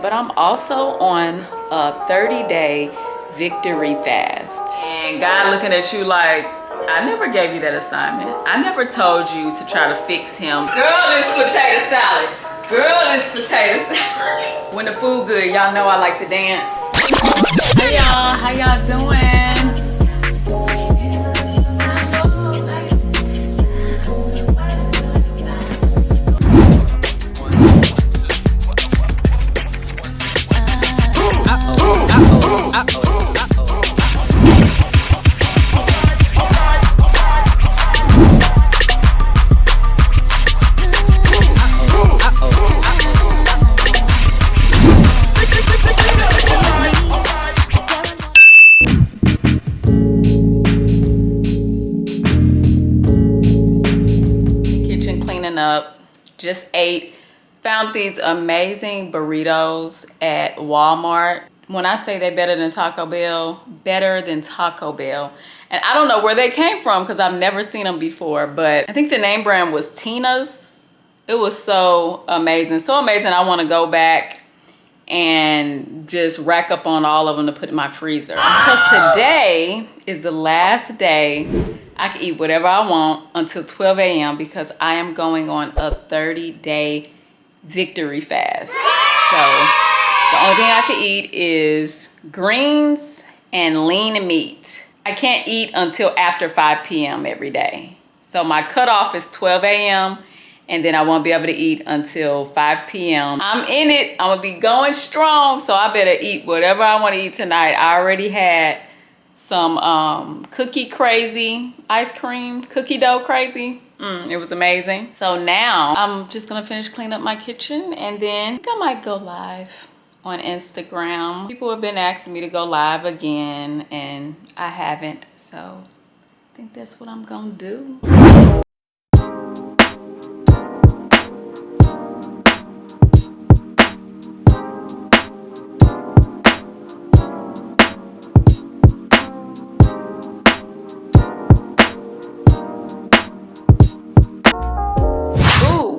but I'm also on a 30-day victory fast. And God looking at you like, I never gave you that assignment. I never told you to try to fix him. Girl, this potato salad. Girl, this potato salad. When the food good, y'all know I like to dance. Hey y'all, how y'all doing? Up, just ate, found these amazing burritos at Walmart. When I say they're better than Taco Bell, better than Taco Bell. And I don't know where they came from because I've never seen them before, but I think the name brand was Tina's. It was so amazing, I want to go back and just rack up on all of them to put in my freezer, because today is the last day I can eat whatever I want until 12 a.m. because I am going on a 30-day victory fast. So the only thing I can eat is greens and lean meat. I can't eat until after 5 p.m. every day. So my cutoff is 12 a.m. and then I won't be able to eat until 5 p.m. I'm in it. I'm gonna be going strong, so I better eat whatever I want to eat tonight. I already had some cookie crazy ice cream, cookie dough crazy. It was amazing. So now I'm just gonna finish cleaning up my kitchen, and then I think I might go live on Instagram. People have been asking me to go live again and I haven't, so I think that's what I'm gonna do.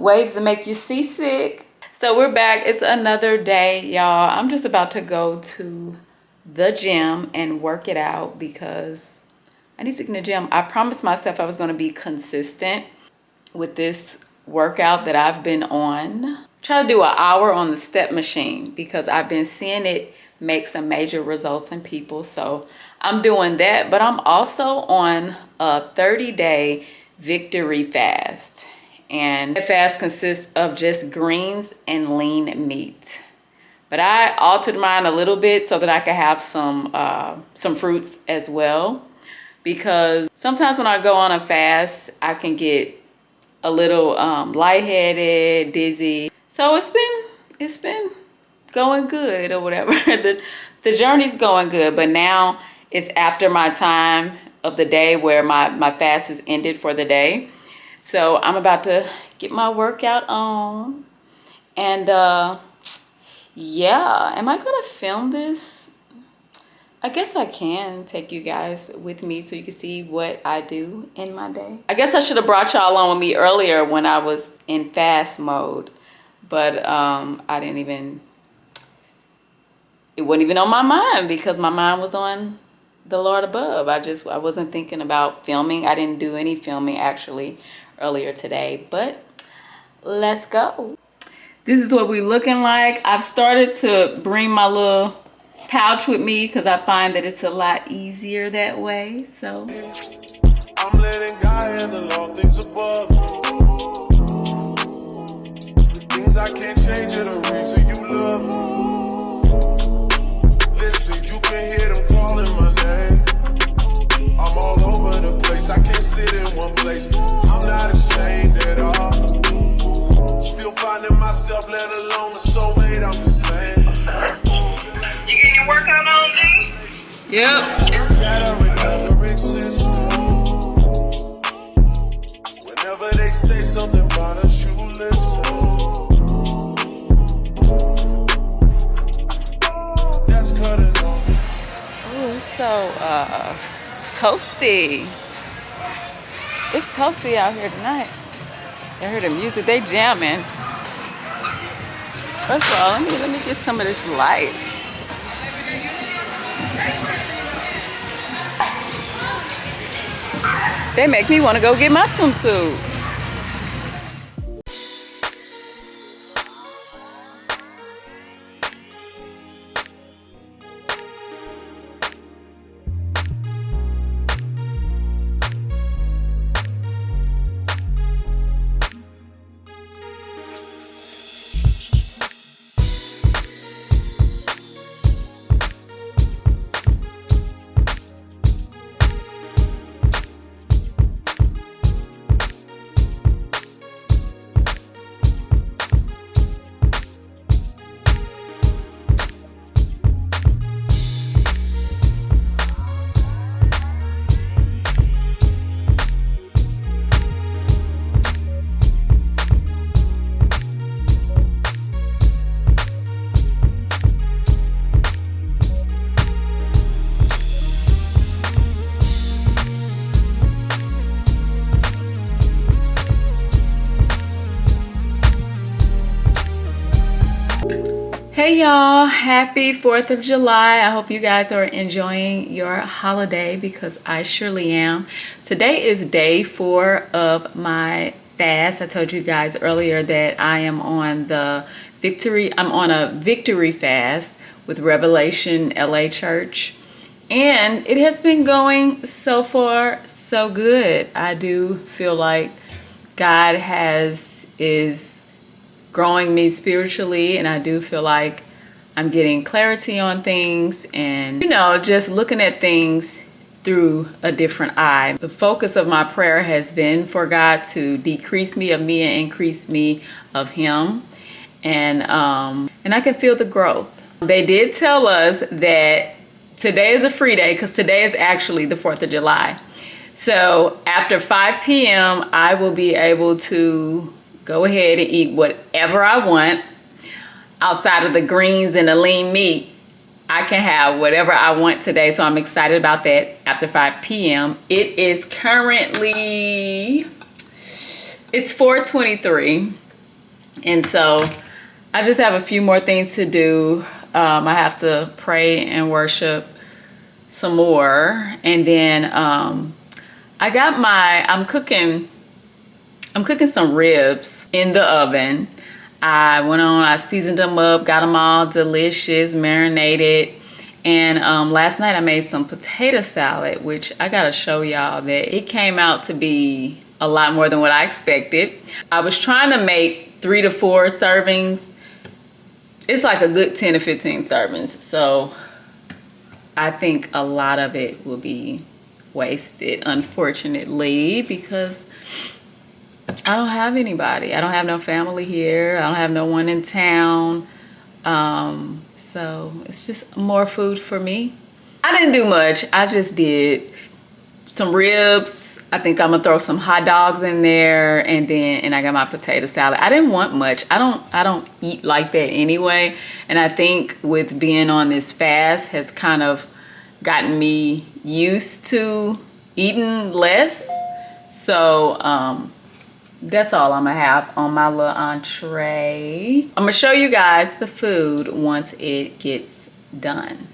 Waves that make you seasick. So we're back. It's another day, y'all. I'm just about to go to the gym and work it out because I need to get in the gym. I promised myself I was going to be consistent with this workout that I've been on. Try to do an hour on the step machine because I've been seeing it make some major results in people. So I'm doing that, but I'm also on a 30-day victory fast. And the fast consists of just greens and lean meat. But I altered mine a little bit so that I could have some fruits as well. Because sometimes when I go on a fast, I can get a little lightheaded, dizzy. So it's been going good or whatever. The journey's going good, but now it's after my time of the day where my fast is ended for the day. So I'm about to get my workout on. And yeah, am I gonna film this? I guess I can take you guys with me so you can see what I do in my day. I guess I should have brought y'all along with me earlier when I was in fast mode, but I didn't even, it wasn't even on my mind because my mind was on the Lord above. I wasn't thinking about filming. I didn't do any filming actually earlier today, but let's go. This is what we're looking like. I've started to bring my little pouch with me because I find that it's a lot easier that way. So I'm letting God handle all things above. The things I can't change are the reason you love me. Listen, you can hear them calling my name. I'm all over the place. I can't sit in one place. I'm not ashamed at all. Still finding myself, let alone a soulmate. I'm just saying. You getting your workout on, D? Yep. Whenever they say something about us, you listen. That's cutting off. Oh, it's so toasty. It's toasty out here tonight. I heard the music, they jamming. First of all, let me get some of this light. They make me want to go get my swimsuit. Hey y'all, happy 4th of July. I hope you guys are enjoying your holiday because I surely am. Today is day 4 of my fast. I told you guys earlier that I am on a victory fast with Revelation LA Church. And it has been going so far so good. I do feel like God is growing me spiritually, and I do feel like I'm getting clarity on things and, you know, just looking at things through a different eye. The focus of my prayer has been for God to decrease me of me and increase me of him. And I can feel the growth. They did tell us that today is a free day because today is actually the 4th of July. So after 5 p.m., I will be able to go ahead and eat whatever I want. Outside of the greens and the lean meat, I can have whatever I want today. So I'm excited about that after 5 p.m. It is currently, it's 4:23. And so I just have a few more things to do. I have to pray and worship some more. And then I'm cooking some ribs in the oven. I seasoned them up, got them all delicious, marinated. And last night I made some potato salad, which I gotta show y'all that it came out to be a lot more than what I expected. I was trying to make 3 to 4 servings. It's like a good 10 to 15 servings. So I think a lot of it will be wasted, unfortunately, because I don't have anybody. I don't have no family here. I don't have no one in town. So it's just more food for me. I didn't do much. I just did some ribs. I think I'm gonna throw some hot dogs in there, and I got my potato salad. I didn't want much. I don't eat like that anyway. And I think with being on this fast has kind of gotten me used to eating less. So that's all I'm gonna have on my little entree. I'm gonna show you guys the food once it gets done.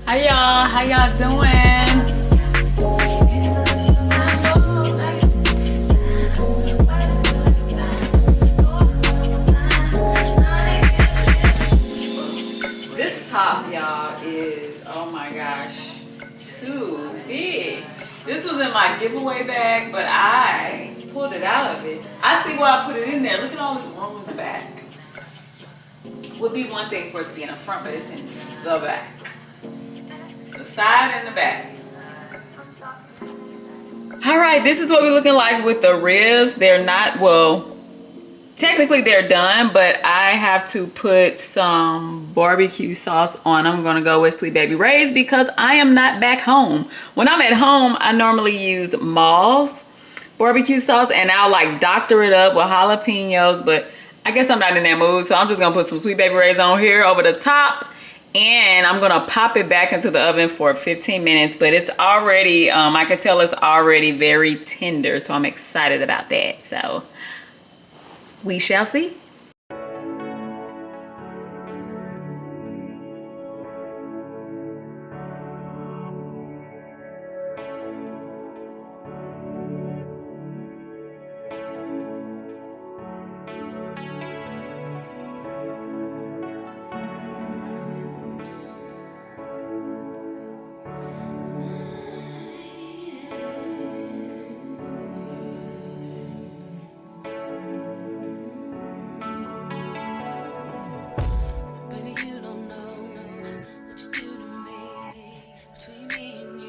Hi y'all, how y'all doing? This top, y'all, is, oh my gosh, too big. This was in my giveaway bag, but I pulled it out of it. I see why I put it in there. Look at all this room in the back. Would be one thing for it to be in the front, but it's in the back. The side and the back. All right, this is what we're looking like with the ribs. They're not, well, technically they're done, but I have to put some barbecue sauce on. I'm gonna go with Sweet Baby Ray's because I am not back home. When I'm at home, I normally use Mall's barbecue sauce, and I'll like doctor it up with jalapenos, but I guess I'm not in that mood, so I'm just gonna put some Sweet Baby Ray's on here over the top, and I'm gonna pop it back into the oven for 15 minutes. But it's already, I can tell it's already very tender, so I'm excited about that. So we shall see.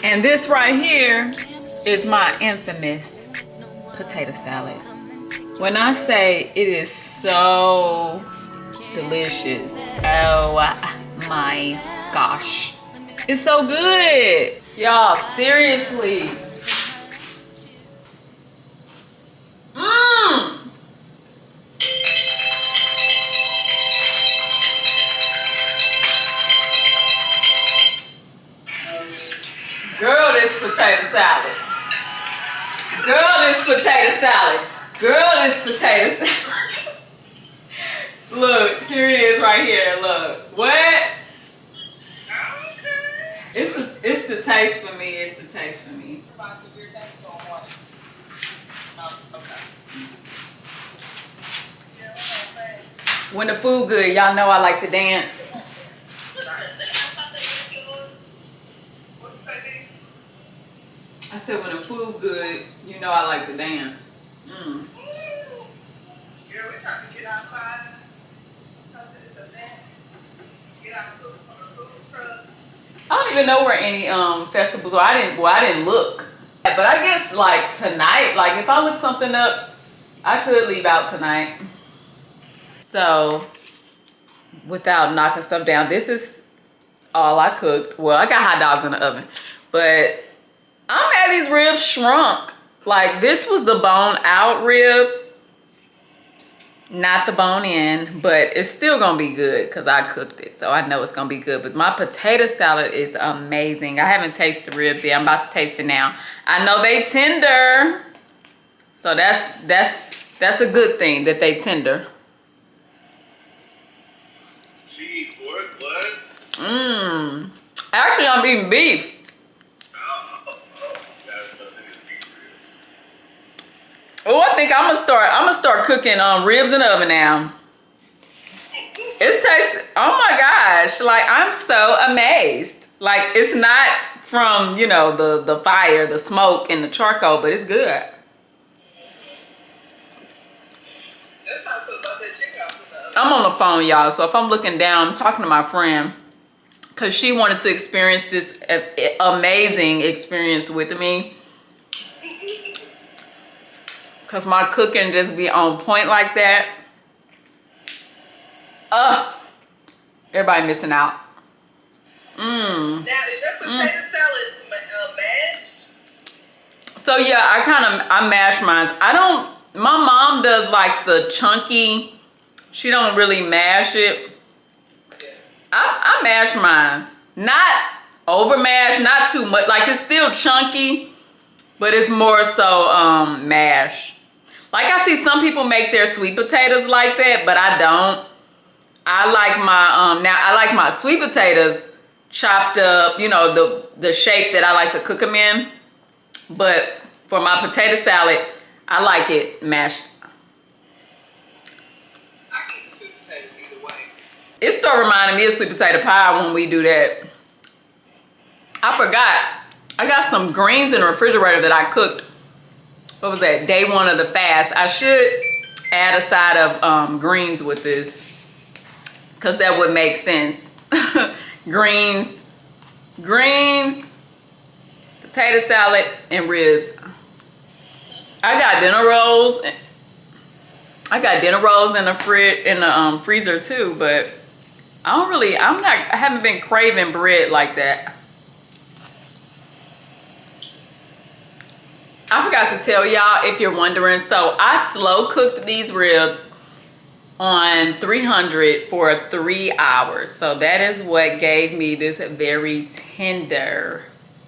And this right here is my infamous potato salad. When I say it is so delicious, oh my gosh. It's so good. Y'all, seriously. Mmm. Girl, this potato salad. Girl, this potato salad. Girl, this potato salad. Look, here it is right here. Look. What? It's the taste for me. It's the taste for me. When the food good, y'all know I like to dance. I said when the food good, you know I like to dance. Mm. Girl, we're trying to get outside, come to this event, get out from the food truck. I don't even know where any festivals are. I didn't look. But I guess like tonight, like if I look something up, I could leave out tonight. So without knocking stuff down, this is all I cooked. Well, I got hot dogs in the oven, but I'm mad these ribs shrunk. Like this was the bone out ribs, not the bone in, but it's still gonna be good because I cooked it, so I know it's gonna be good. But my potato salad is amazing. I haven't tasted the ribs yet. I'm about to taste it now. I know they tender, so that's a good thing that they tender. Gee, pork, what? Mmm. Actually, I'm eating beef. Oh, I think I'm gonna start cooking ribs in the oven now. It tastes, oh my gosh, like I'm so amazed. Like it's not from, you know, the fire, the smoke and the charcoal, but it's good. That's how I feel about that chicken out in the oven. I'm on the phone, y'all, so if I'm looking down, I'm talking to my friend because she wanted to experience this amazing experience with me. Cause my cooking just be on point like that. Everybody missing out. Mmm. Now, is your potato salad mashed? So yeah, I mash mine. My mom does like the chunky. She don't really mash it. I mash mine. Not over mashed, not too much. Like it's still chunky, but it's more so mashed. Like I see some people make their sweet potatoes like that, but I don't. I like my I like my sweet potatoes chopped up, you know, the shape that I like to cook them in. But for my potato salad, I like it mashed. I can eat the sweet potato either way. It started reminding me of sweet potato pie when we do that. I forgot. I got some greens in the refrigerator that I cooked. What was that? Day one of the fast. I should add a side of greens with this because that would make sense. greens, potato salad, and ribs. I got dinner rolls. I got dinner rolls in the freezer too, but I haven't been craving bread like that. I forgot to tell y'all, if you're wondering, so I slow cooked these ribs on 300 for 3 hours. So that is what gave me this very tender.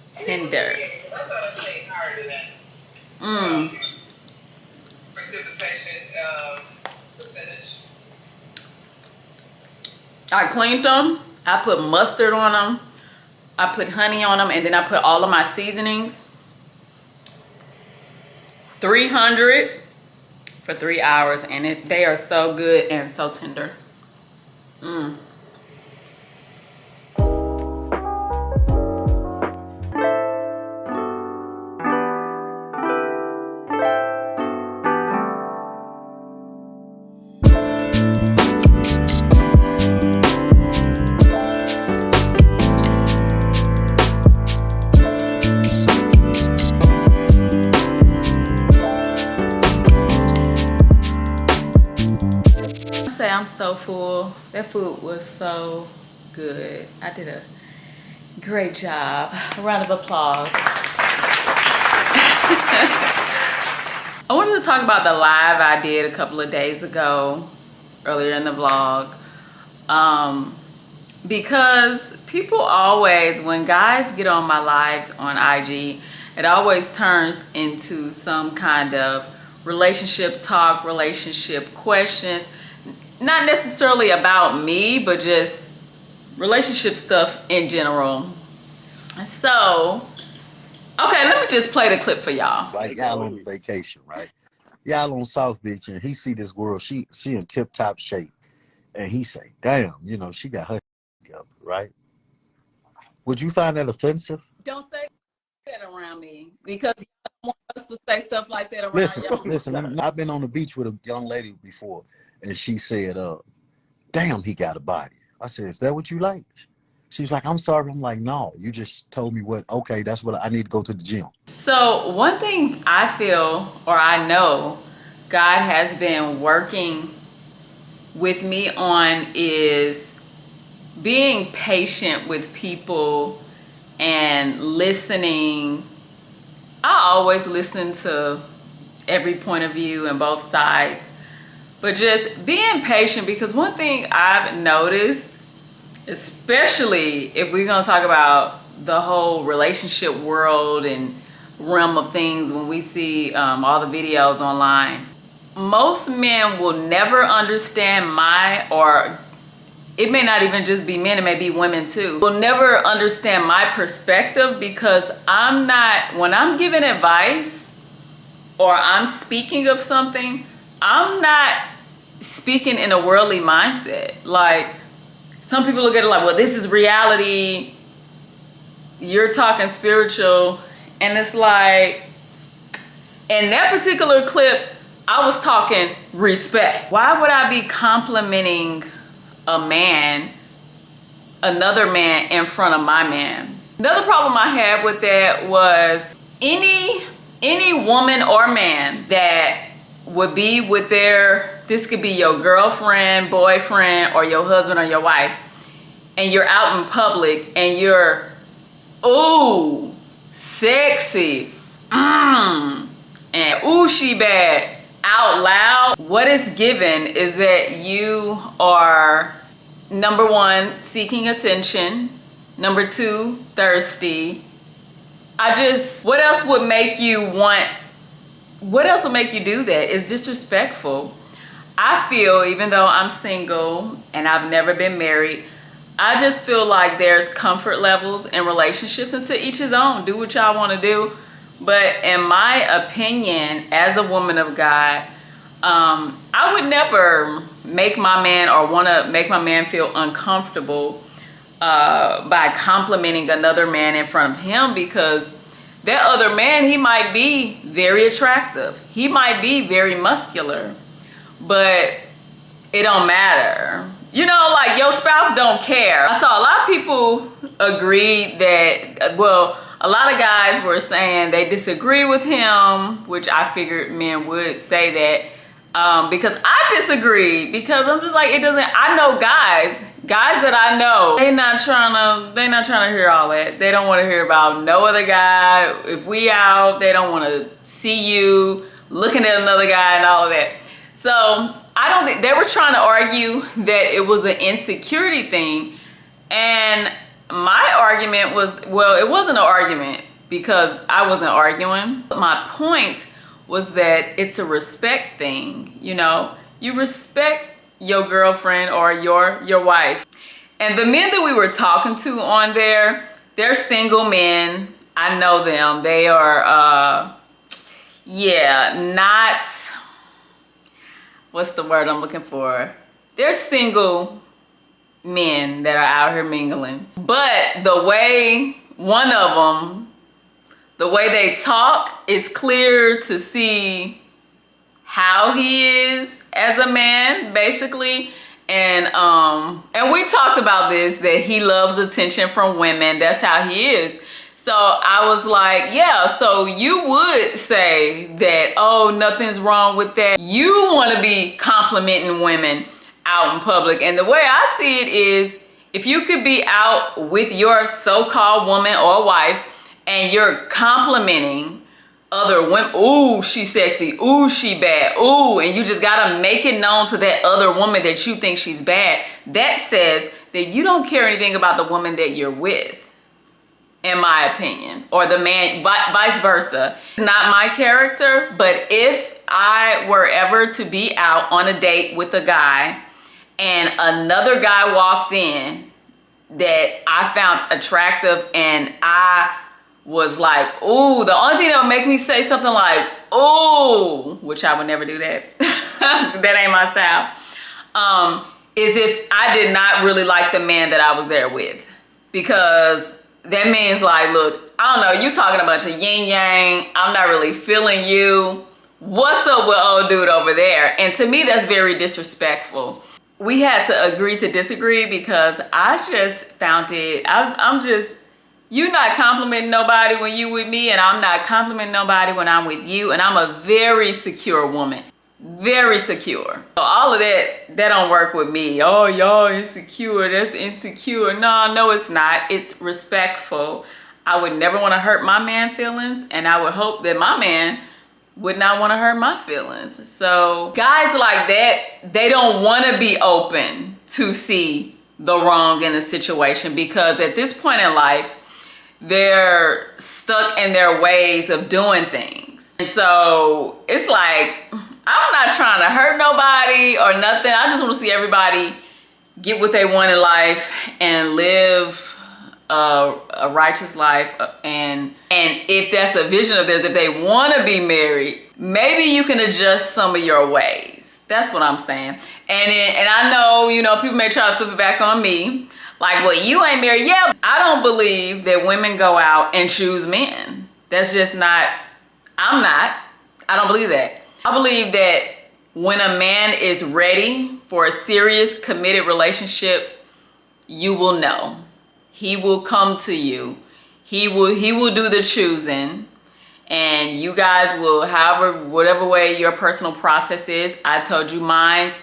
I thought I said higher than that. Precipitation percentage. I cleaned them. I put mustard on them. I put honey on them, and then I put all of my seasonings. 300 for 3 hours, and they are so good and so tender. so full. That food was so good. I did a great job. A round of applause. I wanted to talk about the live I did a couple of days ago, earlier in the vlog. Because people always, when guys get on my lives on IG, it always turns into some kind of relationship talk, relationship questions. Not necessarily about me, but just relationship stuff in general. So, okay, let me just play the clip for y'all. Like y'all on vacation, right? Y'all on South Beach, and he see this girl, she in tip-top shape. And he say, damn, you know, she got her together, right? Would you find that offensive? Don't say that around me, because you don't want us to say stuff like that around y'all. Listen, I've been on the beach with a young lady before, and she said, damn, he got a body. I said, is that what you like? She was like, I'm sorry. I'm like, no, you just told me what, okay, that's what I need to go to the gym. So one thing I feel, or I know, God has been working with me on is being patient with people and listening. I always listen to every point of view and both sides, but just being patient, because one thing I've noticed, especially if we're gonna talk about the whole relationship world and realm of things, when we see all the videos online, most men will never understand or it may not even just be men, it may be women too, will never understand my perspective, because when I'm giving advice or I'm speaking of something, I'm not speaking in a worldly mindset. Like, some people look at it like, well, this is reality, you're talking spiritual. And it's like, in that particular clip, I was talking respect. Why would I be complimenting another man in front of my man? Another problem I had with that was any woman or man that would be with this could be your girlfriend, boyfriend, or your husband or your wife, and you're out in public and you're, ooh, sexy, and ooh, she bad, out loud. What is given is that you are, number one, seeking attention, number two, thirsty. What else would make you do that? It's disrespectful. I feel, even though I'm single and I've never been married, I just feel like there's comfort levels in relationships, and to each his own. Do what y'all want to do. But in my opinion, as a woman of God, I would never make my man or want to make my man feel uncomfortable by complimenting another man in front of him, because that other man, he might be very attractive. He might be very muscular, but it don't matter. You know, like, your spouse don't care. I saw a lot of people agree that, well, a lot of guys were saying they disagree with him, which I figured men would say that, because I disagree, because I'm just like, I know guys that I know, they're not trying to hear all that. They don't want to hear about no other guy. If we out, they don't want to see you looking at another guy and all of that. So I don't think, they were trying to argue that it was an insecurity thing. And my argument was, well, it wasn't an argument because I wasn't arguing. My point was that it's a respect thing. You know, you respect your girlfriend or your wife. And the men that we were talking to on there, they're single men. I know them. They are, not, what's the word I'm looking for? They're single men that are out here mingling. But the way one of them, the way they talk, is clear to see how he is as a man, basically. And we talked about this, that he loves attention from women. That's how he is. So I was like, yeah, so you would say that, oh, nothing's wrong with that. You want to be complimenting women out in public. And the way I see it is, if you could be out with your so-called woman or wife and you're complimenting other women, ooh, she's sexy, ooh, she bad, ooh, and you just gotta make it known to that other woman that you think she's bad, that says that you don't care anything about the woman that you're with, in my opinion, or the man, vice versa. It's not my character, but if I were ever to be out on a date with a guy and another guy walked in that I found attractive and I was like, ooh, the only thing that would make me say something like, ooh, which I would never do that, that ain't my style, is if I did not really like the man that I was there with. Because that means like, look, I don't know, you talking a bunch of yin yang, I'm not really feeling you. What's up with old dude over there? And to me, that's very disrespectful. We had to agree to disagree because I just found it, I'm just, you not complimenting nobody when you with me, and I'm not complimenting nobody when I'm with you, and I'm a very secure woman. Very secure. So all of that don't work with me. Oh, y'all insecure, that's insecure. No, it's not. It's respectful. I would never want to hurt my man's feelings, and I would hope that my man would not want to hurt my feelings. So guys like that, they don't want to be open to see the wrong in the situation, because at this point in life, they're stuck in their ways of doing things. And so it's like, I'm not trying to hurt nobody or nothing. I just want to see everybody get what they want in life and live a righteous life. And if that's a vision of theirs, if they want to be married, maybe you can adjust some of your ways. That's what I'm saying. And I know, people may try to flip it back on me. Like, well, you ain't married. Yeah, I don't believe that women go out and choose men. That's just not, I don't believe that. I believe that when a man is ready for a serious, committed relationship, you will know. He will come to you. He will do the choosing, and you guys will, whatever way your personal process is. I told you mine's.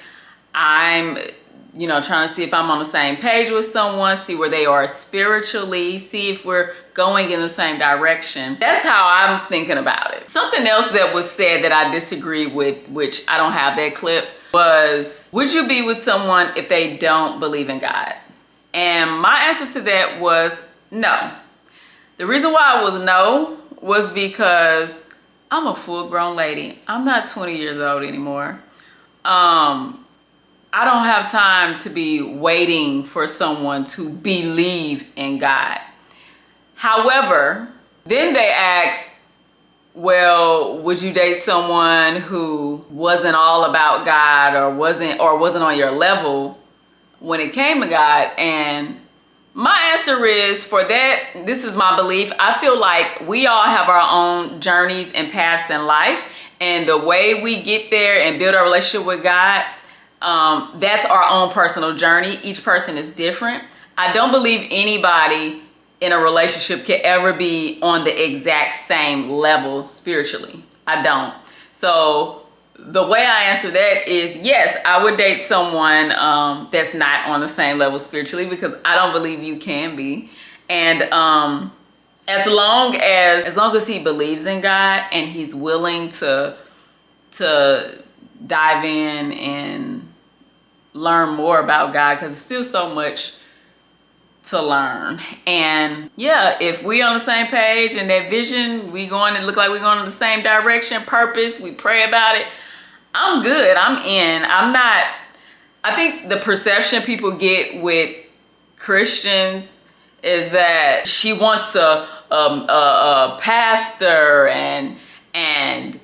I'm trying to see if I'm on the same page with someone, see where they are spiritually, see if we're going in the same direction. That's how I'm thinking about it. Something else that was said that I disagree with, which I don't have that clip, was, would you be with someone if they don't believe in God? And my answer to that was no. The reason why it was no was because I'm a full-grown lady. I'm not 20 years old anymore. I don't have time to be waiting for someone to believe in God. However, then they asked, well, would you date someone who wasn't all about God or wasn't on your level when it came to God? And my answer is, for that, this is my belief. I feel like we all have our own journeys and paths in life, and the way we get there and build our relationship with God, that's our own personal journey. Each person is different. I don't believe anybody in a relationship can ever be on the exact same level spiritually. I don't. So the way I answer that is, yes, I would date someone that's not on the same level spiritually, because I don't believe you can be. And as long as he believes in God and he's willing to dive in and learn more about God, because it's still so much to learn. And yeah, if we on the same page and that vision, we going to look like we're going in the same direction, purpose, we pray about it, I'm good. I'm in. I think the perception people get with Christians is that she wants a pastor and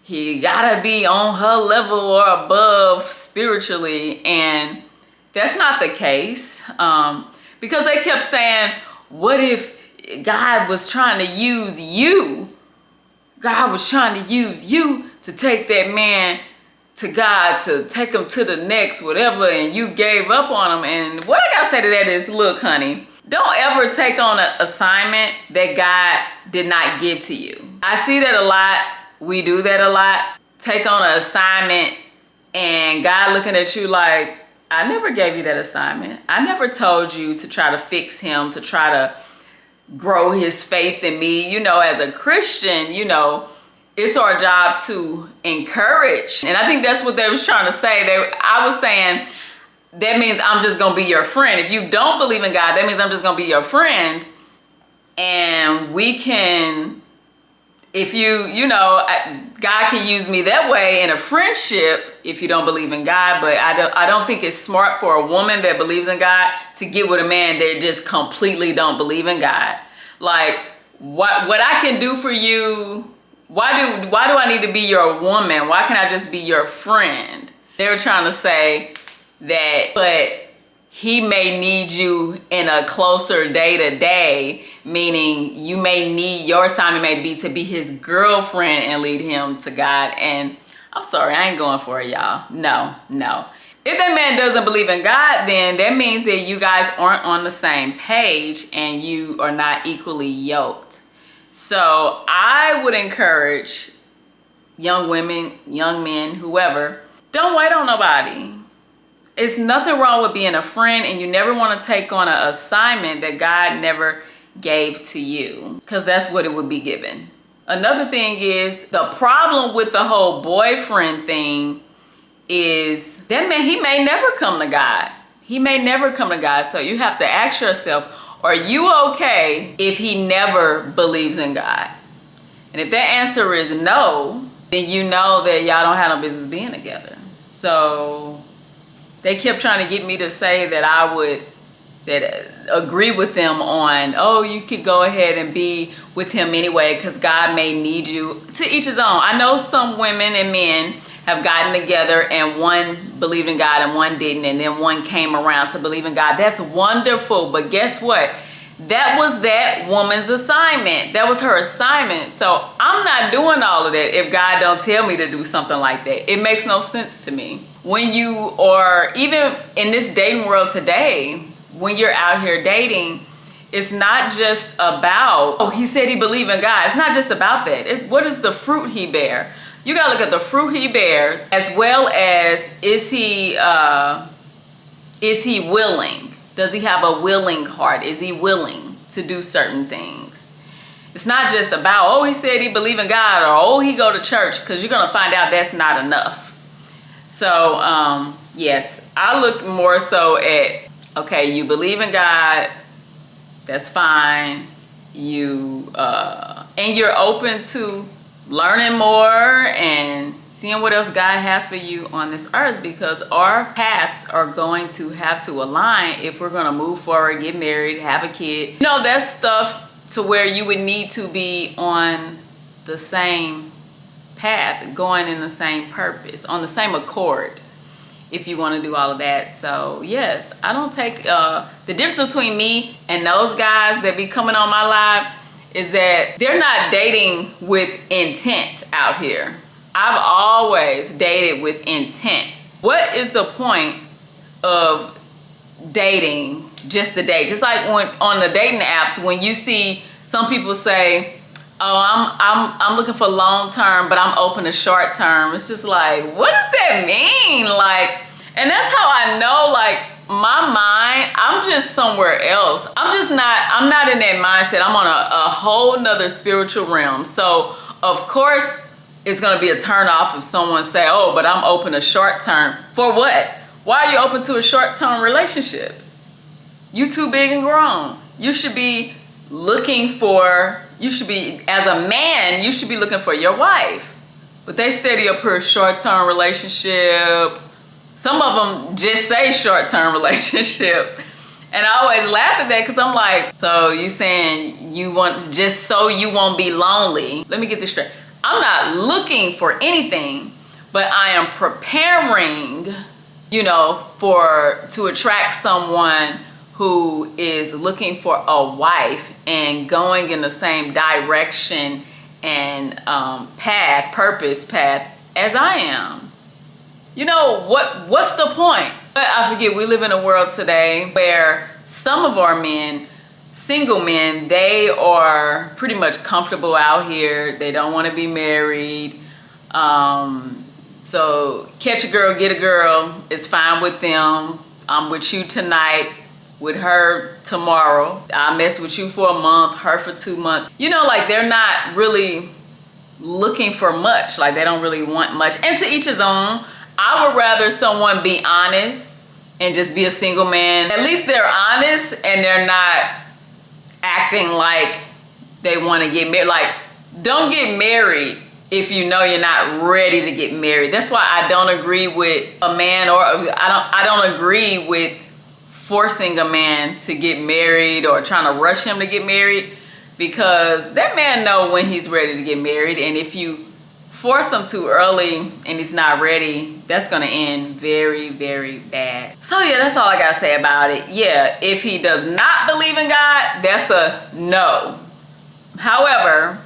he gotta be on her level or above spiritually, and that's not the case. Because they kept saying, what if God was trying to use you? God was trying to use you to take that man to God, to take him to the next whatever, and you gave up on him. And what I gotta say to that is, look, honey, don't ever take on an assignment that God did not give to you. I see that a lot. We do that a lot. Take on an assignment and God looking at you like, I never gave you that assignment. I never told you to try to fix him, to try to grow his faith in me. You know, as a Christian, you know, it's our job to encourage. And I think that's what they was trying to say. I was saying, that means I'm just going to be your friend. If you don't believe in God, that means I'm just going to be your friend. And we can, if you know, God can use me that way in a friendship if you don't believe in God. But I don't think it's smart for a woman that believes in God to get with a man that just completely don't believe in God. Like, what I can do for you, why do I need to be your woman? Why can't I just be your friend? They were trying to say that, but he may need you in a closer day-to-day, meaning you may need, your assignment may be to be his girlfriend and lead him to God. And I'm sorry, I ain't going for it, y'all. No. If that man doesn't believe in God, then that means that you guys aren't on the same page and you are not equally yoked. So I would encourage young women, young men, whoever, don't wait on nobody. It's nothing wrong with being a friend, and you never want to take on an assignment that God never gave to you, because that's what it would be given. Another thing is, the problem with the whole boyfriend thing is that man, he may never come to God. He may never come to God. So you have to ask yourself, are you okay if he never believes in God? And if that answer is no, then you know that y'all don't have no business being together. So they kept trying to get me to say that I would agree with them on, oh, you could go ahead and be with him anyway because God may need you. To each his own. I know some women and men have gotten together and one believed in God and one didn't, and then one came around to believe in God. That's wonderful, but guess what? That was that woman's assignment. That was her assignment. So I'm not doing all of that if God don't tell me to do something like that. It makes no sense to me. When you are, even in this dating world today, when you're out here dating, it's not just about, oh, he said he believed in God. It's not just about that. What is the fruit he bear? You gotta look at the fruit he bears, as well as is he willing? Does he have a willing heart? Is he willing to do certain things? It's not just about, oh, he said he believed in God, or oh, he go to church, because you're gonna find out that's not enough. So yes, I look more so at, okay, you believe in God, that's fine. You and you're open to learning more and seeing what else God has for you on this earth, because our paths are going to have to align if we're going to move forward, get married, have a kid. You know, that's stuff to where you would need to be on the same path, going in the same purpose, on the same accord, if you want to do all of that. So yes, I don't take the difference between me and those guys that be coming on my live is that they're not dating with intent out here. I've always dated with intent. What is the point of dating just to date? Just like when on the dating apps, when you see some people say, oh, I'm looking for long term, but I'm open to short term. It's just like, what does that mean? Like, and that's how I know, like, my mind, I'm just somewhere else. I'm not in that mindset. I'm on a whole nother spiritual realm. So of course it's gonna be a turn off if someone say, oh, but I'm open to short term. For what? Why are you open to a short term relationship? You too big and grown. You should be looking for, as a man, you should be looking for your wife. But they steady up here short term relationship. Some of them just say short-term relationship. And I always laugh at that because I'm like, so you saying you want just so you won't be lonely. Let me get this straight. I'm not looking for anything, but I am preparing, you know, to attract someone who is looking for a wife and going in the same direction and purpose path as I am. You know, what's the point? But I forget, we live in a world today where some of our men, single men, they are pretty much comfortable out here. They don't want to be married. Some So catch a girl, get a girl. It's fine with them. I'm with you tonight, with her tomorrow. I mess with you for a month, her for 2 months. You know, like they're not really looking for much. Like they don't really want much. And to each his own. I would rather someone be honest and just be a single man. At least they're honest and they're not acting like they want to get married. Like, don't get married if you know you're not ready to get married. That's why I don't agree with a man, or I don't agree with forcing a man to get married or trying to rush him to get married, because that man know when he's ready to get married. And if you force him too early and he's not ready, that's gonna end very, very bad. So yeah, that's all I gotta say about it. Yeah, if he does not believe in God, that's a no. However,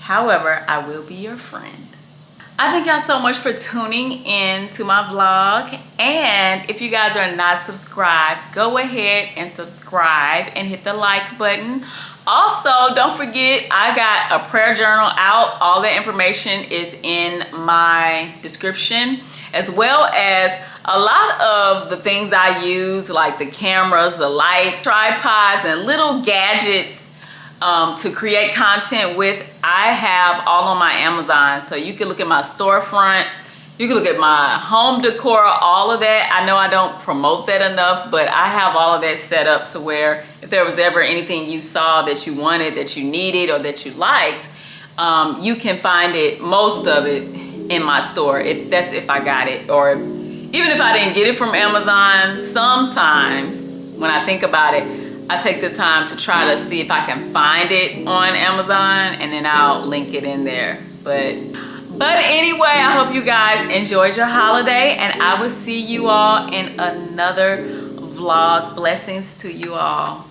I will be your friend. I thank y'all so much for tuning in to my vlog. And if you guys are not subscribed, go ahead and subscribe and hit the like button. Also, don't forget, I got a prayer journal out. All the information is in my description, as well as a lot of the things I use, like the cameras, the lights, tripods, and little gadgets to create content with. I have all on my Amazon. So you can look at my storefront. You can look at my home decor, all of that. I know I don't promote that enough, but I have all of that set up to where if there was ever anything you saw that you wanted, that you needed, or that you liked, you can find it, most of it, in my store. If I got it, or even if I didn't get it from Amazon, sometimes when I think about it, I take the time to try to see if I can find it on Amazon, and then I'll link it in there. But anyway, I hope you guys enjoyed your holiday, and I will see you all in another vlog. Blessings to you all.